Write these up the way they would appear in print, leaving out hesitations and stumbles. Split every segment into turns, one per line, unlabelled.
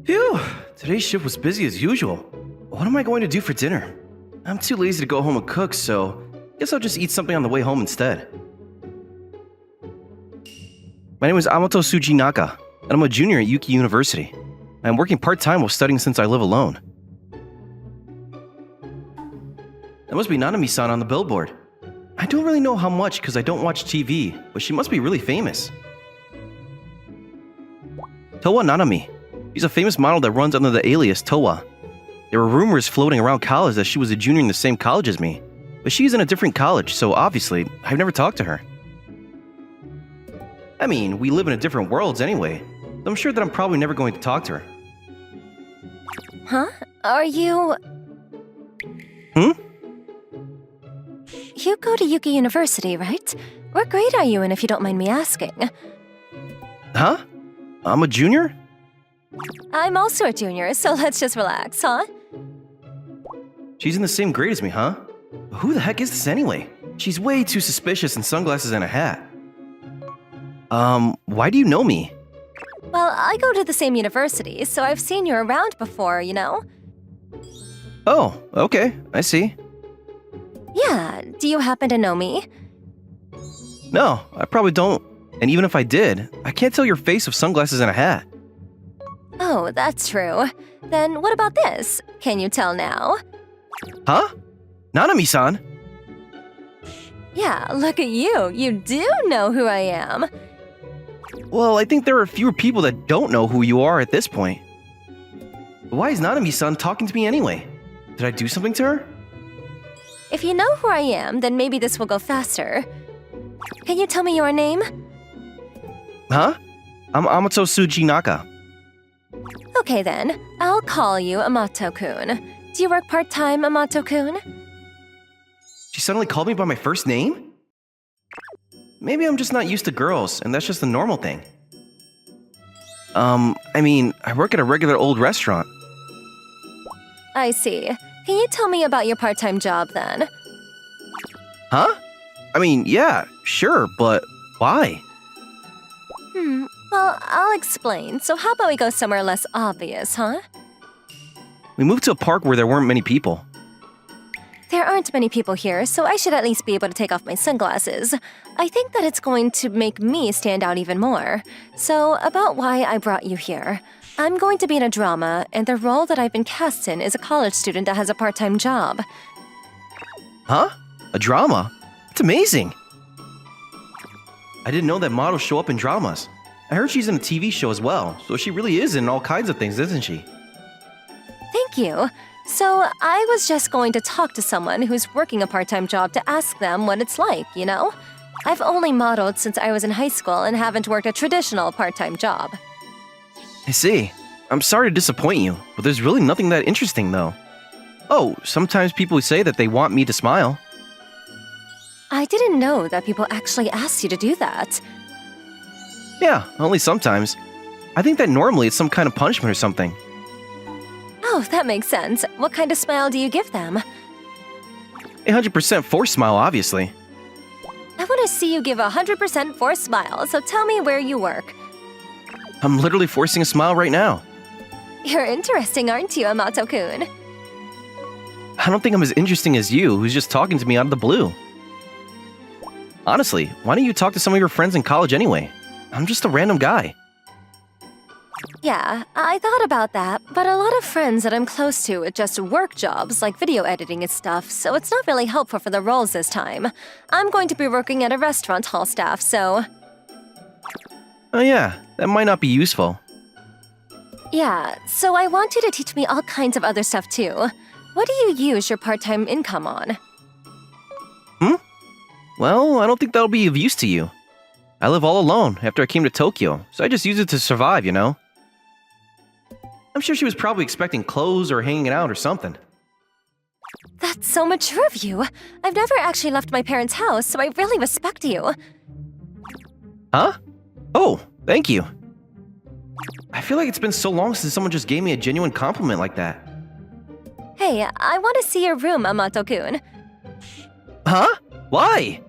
Phew! Today's shift was busy as usual. What am I going to do for dinner? I'm too lazy to go home and cook, so guess I'll just eat something on the way home instead. My name is Amato Sujinaka, and I'm a junior at Yuki University. I'm working part-time while studying since I live alone. That must be Nanami-san on the billboard. I don't really know how much because I don't watch TV, but she must be really famous. Towa Nanami. She's a famous model that runs under the alias Towa. There were rumors floating around college that she was a junior in the same college as me, but she's in a different college, so obviously, I've never talked to her. I mean, we live in different worlds anyway, so I'm sure that I'm probably never going to talk to her.
Huh? Are you... You go to Yuki University, right? What grade are you in, if you don't mind me asking?
Huh? I'm a junior?
I'm also a junior, so let's just relax, huh?
She's in the same grade as me, huh? Who the heck is this anyway? She's way too suspicious in sunglasses and a hat. Why do you know me?
Well, I go to the same university, so I've seen you around before, you know?
Oh, okay, I see.
Yeah, do you happen to know me?
No, I probably don't. And even if I did, I can't tell your face with sunglasses and a hat.
Oh, that's true. Then what about this? Can you tell now?
Huh? Nanami-san?
Yeah, look at you. You do know who I am.
Well, I think there are fewer people that don't know who you are at this point. Why is Nanami-san talking to me anyway? Did I do something to her?
If you know who I am, then maybe this will go faster. Can you tell me your name?
Huh? I'm Amato Sujinaka.
Okay then, I'll call you Amato-kun. Do you work part-time, Amato-kun?
She suddenly called me by my first name? Maybe I'm just not used to girls, and that's just a normal thing. I mean, I work at a regular old restaurant.
I see. Can you tell me about your part-time job then?
Huh? I mean, yeah, sure, but why?
Well, I'll explain. So how about we go somewhere less obvious, huh?
We moved to a park where there weren't many people.
There aren't many people here, so I should at least be able to take off my sunglasses. I think that it's going to make me stand out even more. So, about why I brought you here. I'm going to be in a drama, and the role that I've been cast in is a college student that has a part-time job.
Huh? A drama? That's amazing! I didn't know that models show up in dramas. I heard she's in a TV show as well, so she really is in all kinds of things, isn't she?
Thank you. So, I was just going to talk to someone who's working a part-time job to ask them what it's like, you know? I've only modeled since I was in high school and haven't worked a traditional part-time job.
I see. I'm sorry to disappoint you, but there's really nothing that interesting though. Oh, sometimes people say that they want me to smile.
I didn't know that people actually asked you to do that.
Yeah, only sometimes. I think that normally it's some kind of punishment or something.
Oh, that makes sense. What kind of smile do you give them?
100% forced smile, obviously.
I want to see you give 100% forced smile, so tell me where you work.
I'm literally forcing a smile right now.
You're interesting, aren't you, Amato-kun?
I don't think I'm as interesting as you, who's just talking to me out of the blue. Honestly, why don't you talk to some of your friends in college anyway? I'm just a random guy.
Yeah, I thought about that, but a lot of friends that I'm close to just work jobs like video editing and stuff, so it's not really helpful for the roles this time. I'm going to be working at a restaurant hall staff, so...
Oh yeah, that might not be useful.
Yeah, so I want you to teach me all kinds of other stuff too. What do you use your part-time income on?
Well, I don't think that'll be of use to you. I live all alone after I came to Tokyo, so I just use it to survive, you know? I'm sure she was probably expecting clothes or hanging out or something.
That's so mature of you. I've never actually left my parents' house, so I really respect you.
Huh? Oh, thank you. I feel like it's been so long since someone just gave me a genuine compliment like that.
Hey, I want to see your room, Amato-kun.
Huh? Why?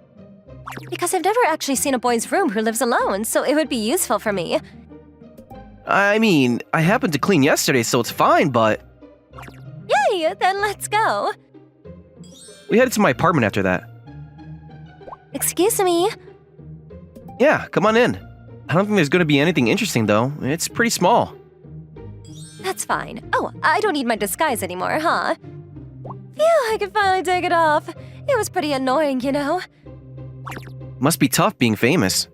Because I've never actually seen a boy's room who lives alone, so it would be useful for me.
I mean, I happened to clean yesterday, so it's fine, but
Yay, then let's go.
we headed to my apartment after that.
Excuse me.
Yeah, come on in. I don't think there's gonna be anything interesting, though. It's pretty small.
That's fine. Oh, I don't need my disguise anymore, huh? Phew, I can finally take it off. It was pretty annoying, you know?
Must be tough being famous.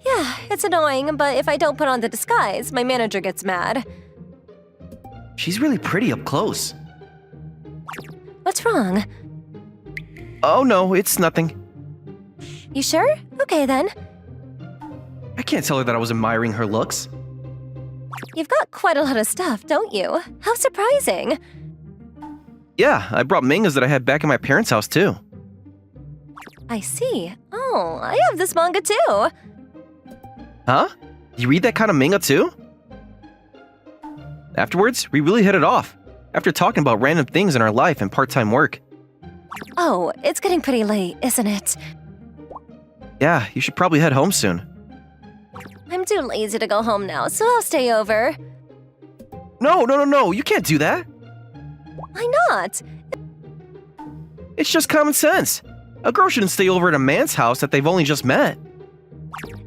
Yeah, it's annoying, but if I don't put on the disguise, my manager gets mad.
She's really pretty up close.
What's wrong?
Oh no, it's nothing.
You sure? Okay then.
I can't tell her that I was admiring her looks.
You've got quite a lot of stuff, don't you? How surprising.
Yeah, I brought mangas that I had back in my parents' house too.
I see. Oh, I have this manga too.
Huh? You read that kind of manga too? Afterwards, we really hit it off. After talking about random things in our life and part-time work.
Oh, it's getting pretty late, isn't it?
Yeah, you should probably head home soon.
I'm too lazy to go home now, so I'll stay over.
No, you can't do that.
Why not?
It's just common sense. A girl shouldn't stay over at a man's house that they've only just met.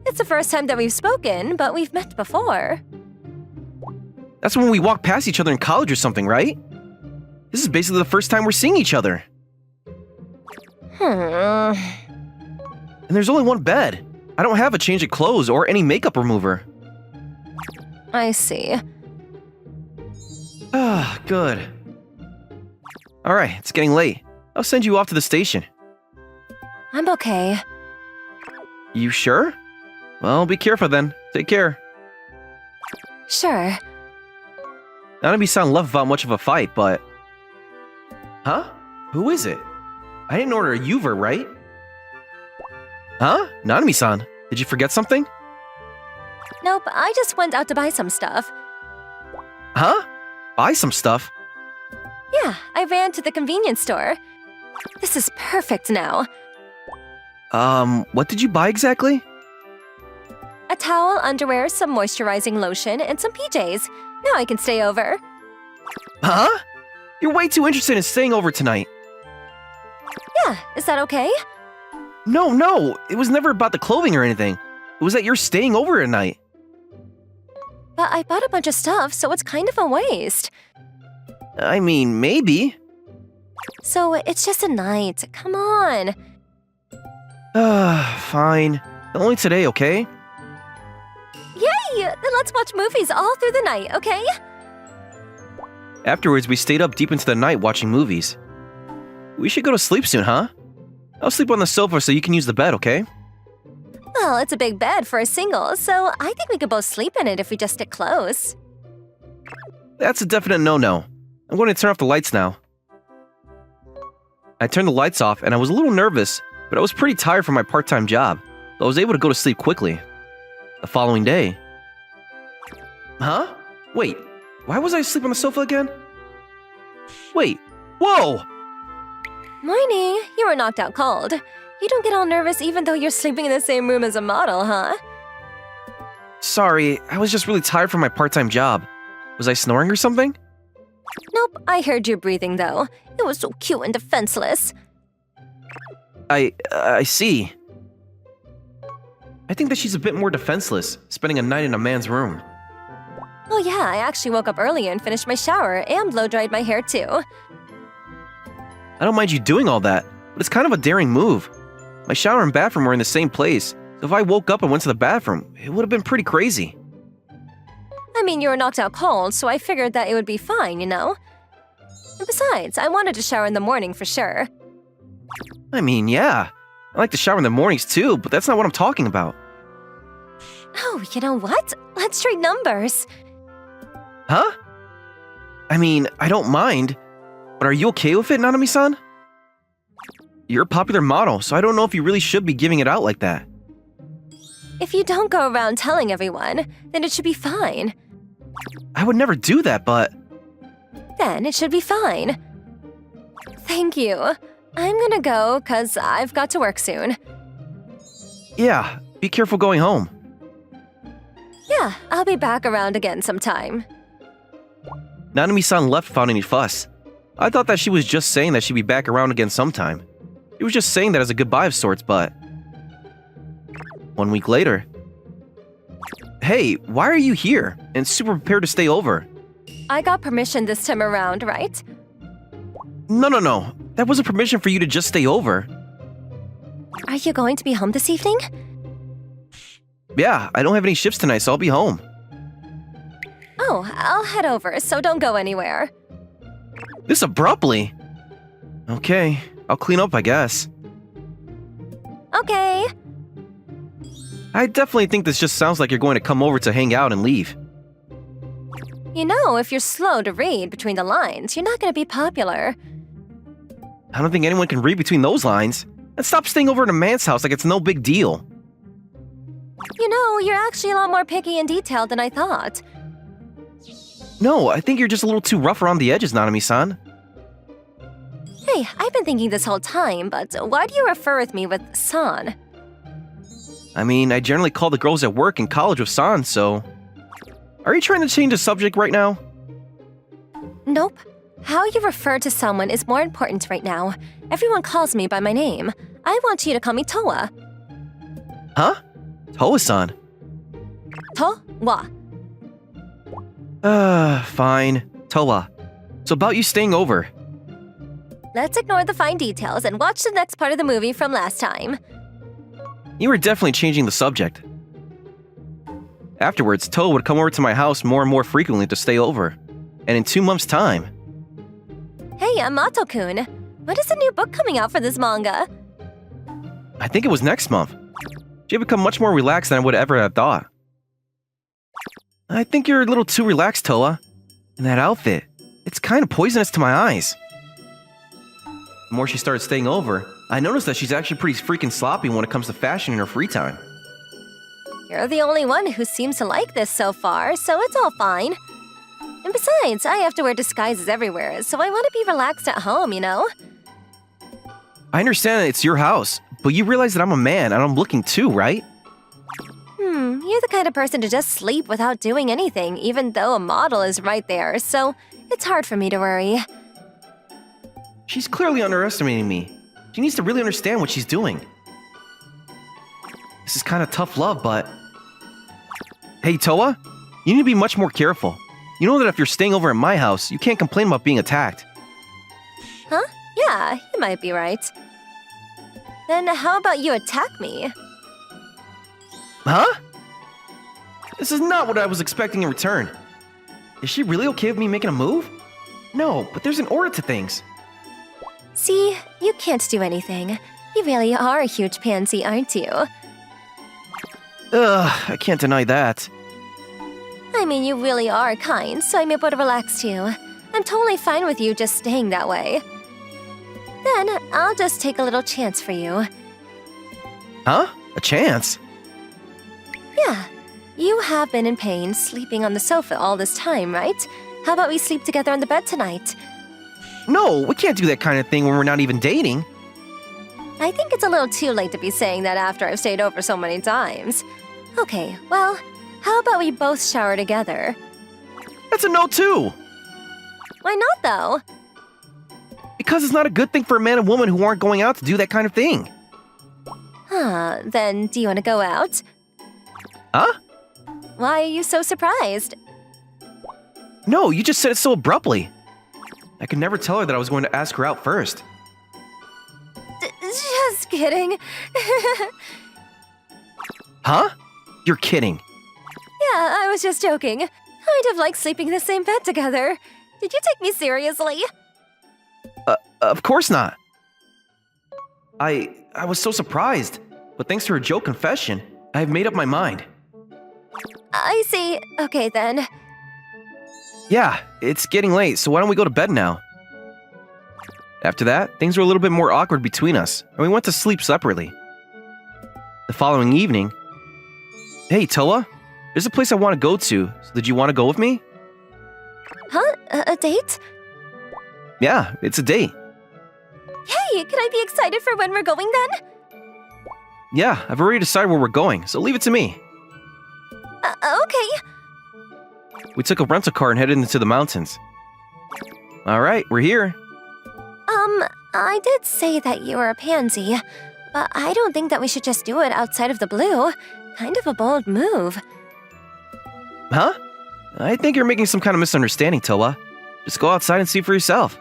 It's the first time that we've spoken, but we've met before.
That's when we walked past each other in college or something, right? This is basically the first time we're seeing each other.
Hmm.
And there's only one bed. I don't have a change of clothes or any makeup remover.
I see.
Ah, good. Alright, it's getting late. I'll send you off to the station.
I'm okay.
You sure? Well, be careful then. Take care.
Sure.
Nanami-san left without much of a fight, but... Huh? Who is it? I didn't order a Uver, right? Huh? Nanami-san, did you forget something?
Nope, I just went out to buy some stuff.
Huh? Buy some stuff?
Yeah, I ran to the convenience store. This is perfect now.
What did you buy exactly?
A towel, underwear, some moisturizing lotion, and some PJs. Now I can stay over.
Huh? You're way too interested in staying over tonight.
Yeah, is that okay?
No, it was never about the clothing or anything. It was that you're staying over tonight.
But I bought a bunch of stuff, so it's kind of a waste.
I mean, maybe.
So it's just a night. Come on.
Fine. Only today, okay?
Yay! Then let's watch movies all through the night, okay?
Afterwards, we stayed up deep into the night watching movies. We should go to sleep soon, huh? I'll sleep on the sofa so you can use the bed, okay?
Well, it's a big bed for a single, so I think we could both sleep in it if we just stick close.
That's a definite no-no. I'm going to turn off the lights now. I turned the lights off and I was a little nervous, but I was pretty tired from my part-time job, so I was able to go to sleep quickly. The following day... Huh? Wait, why was I asleep on the sofa again? Wait, whoa!
Morning, you were knocked out cold. You don't get all nervous even though you're sleeping in the same room as a model, huh?
Sorry, I was just really tired from my part-time job. Was I snoring or something?
Nope, I heard you breathing though. It was so cute and defenseless.
I see. I think that she's a bit more defenseless, spending a night in a man's room.
Oh yeah, I actually woke up early and finished my shower and blow-dried my hair too.
I don't mind you doing all that, but it's kind of a daring move. My shower and bathroom were in the same place, so if I woke up and went to the bathroom, it would have been pretty crazy.
I mean, you were knocked out cold, so I figured that it would be fine, you know? And besides, I wanted to shower in the morning for sure.
I mean, yeah. I like to shower in the mornings too, but that's not what I'm talking about.
Oh, you know what? Let's trade numbers.
Huh? I mean, I don't mind, but are you okay with it, Nanami-san? You're a popular model, so I don't know if you really should be giving it out like that.
If you don't go around telling everyone, then it should be fine.
I would never do that, but...
Then it should be fine. Thank you. I'm gonna go, 'cause I've got to work soon.
Yeah, be careful going home.
Yeah, I'll be back around again sometime.
Nanami-san left without any fuss. I thought that she was just saying that she'd be back around again sometime. She was just saying that as a goodbye of sorts, but... 1 week later. Hey, why are you here? And super prepared to stay over?
I got permission this time around, right?
No. That wasn't permission for you to just stay over.
Are you going to be home this evening?
Yeah, I don't have any shifts tonight, so I'll be home.
Oh, I'll head over, so don't go anywhere.
This abruptly? Okay, I'll clean up, I guess.
Okay.
I definitely think this just sounds like you're going to come over to hang out and leave.
You know, if you're slow to read between the lines, you're not going to be popular.
I don't think anyone can read between those lines. And stop staying over at a man's house like it's no big deal.
You know, you're actually a lot more picky and detailed than I thought.
No, I think you're just a little too rough around the edges, Nanami-san.
Hey, I've been thinking this whole time, but why do you refer with me with san?
I mean, I generally call the girls at work and college with san, so... Are you trying to change the subject right now?
Nope. How you refer to someone is more important right now. Everyone calls me by my name. I want you to call me Toa.
Huh? Toa-san.
To-wa.
Fine. Toa. So about you staying over.
Let's ignore the fine details and watch the next part of the movie from last time.
You were definitely changing the subject. Afterwards, Toa would come over to my house more and more frequently to stay over. And in 2 months' time...
Hey, Amato-kun. When is a new book coming out for this manga?
I think it was next month. She had become much more relaxed than I would ever have thought. I think you're a little too relaxed, Toa. And that outfit, it's kind of poisonous to my eyes. The more she started staying over, I noticed that she's actually pretty freaking sloppy when it comes to fashion in her free time.
You're the only one who seems to like this so far, so it's all fine. And besides, I have to wear disguises everywhere, so I want to be relaxed at home, you know?
I understand that it's your house, but you realize that I'm a man and I'm looking too, right?
You're the kind of person to just sleep without doing anything, even though a model is right there, so it's hard for me to worry.
She's clearly underestimating me. She needs to really understand what she's doing. This is kind of tough love, but... Hey, Toa, you need to be much more careful. You know that if you're staying over at my house, you can't complain about being attacked.
Huh? Yeah, you might be right. Then how about you attack me?
Huh? This is not what I was expecting in return. Is she really okay with me making a move? No, but there's an order to things.
See, you can't do anything. You really are a huge pansy, aren't you?
I can't deny that.
I mean, you really are kind, so I'm able to relax too. I'm totally fine with you just staying that way. Then, I'll just take a little chance for you.
Huh? A chance?
Yeah. You have been in pain sleeping on the sofa all this time, right? How about we sleep together on the bed tonight?
No, we can't do that kind of thing when we're not even dating.
I think it's a little too late to be saying that after I've stayed over so many times. Okay, well, how about we both shower together?
That's a no too.
Why not, though?
Because it's not a good thing for a man and woman who aren't going out to do that kind of thing.
Then do you want to go out?
Huh?
Why are you so surprised?
No, you just said it so abruptly. I could never tell her that I was going to ask her out first.
Just kidding.
Huh? You're kidding.
Yeah, I was just joking. I'd have liked sleeping in the same bed together. Did you take me seriously?
Of course not. I was so surprised, but thanks to her joke confession, I have made up my mind.
I see. Okay, then.
Yeah, it's getting late, so why don't we go to bed now? After that, things were a little bit more awkward between us, and we went to sleep separately. The following evening... Hey, Toa, there's a place I want to go to, so did you want to go with me?
Huh? A date?
Yeah, it's a date.
Hey, can I be excited for when we're going then?
Yeah, I've already decided where we're going, so leave it to me.
Okay.
We took a rental car and headed into the mountains. Alright, we're here.
I did say that you were a pansy, but I don't think that we should just do it outside of the blue. Kind of a bold move.
Huh? I think you're making some kind of misunderstanding, Toa. Just go outside and see for yourself.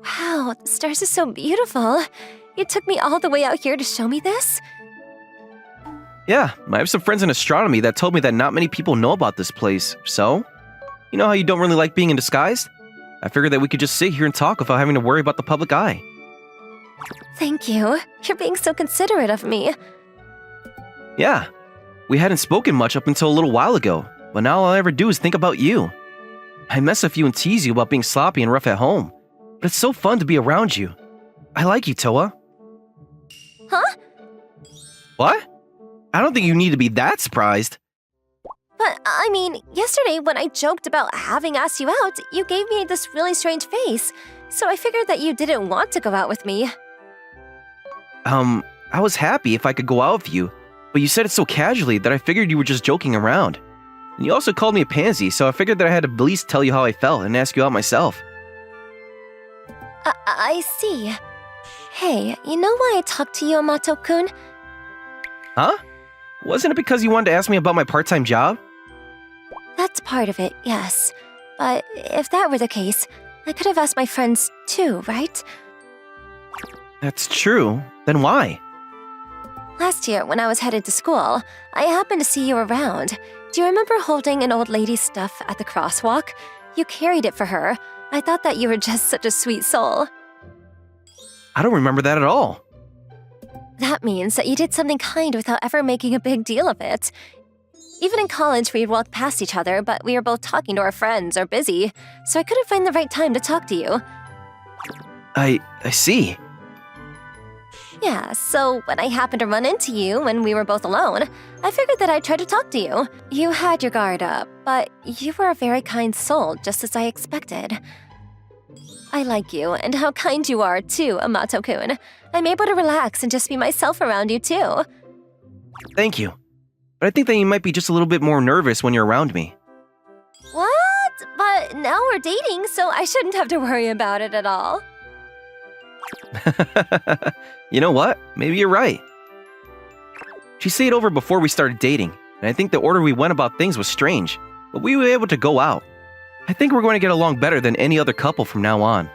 Wow, the stars are so beautiful. You took me all the way out here to show me this?
Yeah, I have some friends in astronomy that told me that not many people know about this place, so... You know how you don't really like being in disguise? I figured that we could just sit here and talk without having to worry about the public eye.
Thank you. You're being so considerate of me.
Yeah, we hadn't spoken much up until a little while ago, but now all I ever do is think about you. I mess with you and tease you about being sloppy and rough at home, but it's so fun to be around you. I like you, Toa.
Huh?
What? I don't think you need to be that surprised.
But, I mean, yesterday when I joked about having asked you out, you gave me this really strange face. So I figured that you didn't want to go out with me.
I was happy if I could go out with you, but you said it so casually that I figured you were just joking around. And you also called me a pansy, so I figured that I had to at least tell you how I felt and ask you out myself.
I see. Hey, you know why I talked to you, Amato-kun?
Huh? Wasn't it because you wanted to ask me about my part-time job?
That's part of it, yes. But if that were the case, I could have asked my friends too, right?
That's true. Then why?
Last year, when I was headed to school, I happened to see you around. Do you remember holding an old lady's stuff at the crosswalk? You carried it for her. I thought that you were just such a sweet soul.
I don't remember that at all.
That means that you did something kind without ever making a big deal of it. Even in college, we'd walk past each other, but we were both talking to our friends or busy, so I couldn't find the right time to talk to you.
I see.
Yeah, so when I happened to run into you when we were both alone, I figured that I'd try to talk to you. You had your guard up, but you were a very kind soul, just as I expected. I like you, and how kind you are, too, Amato-kun. I'm able to relax and just be myself around you, too.
Thank you. But I think that you might be just a little bit more nervous when you're around me.
What? But now we're dating, so I shouldn't have to worry about it at all.
You know what? Maybe you're right. She stayed over before we started dating, and I think the order we went about things was strange, but we were able to go out. I think we're going to get along better than any other couple from now on.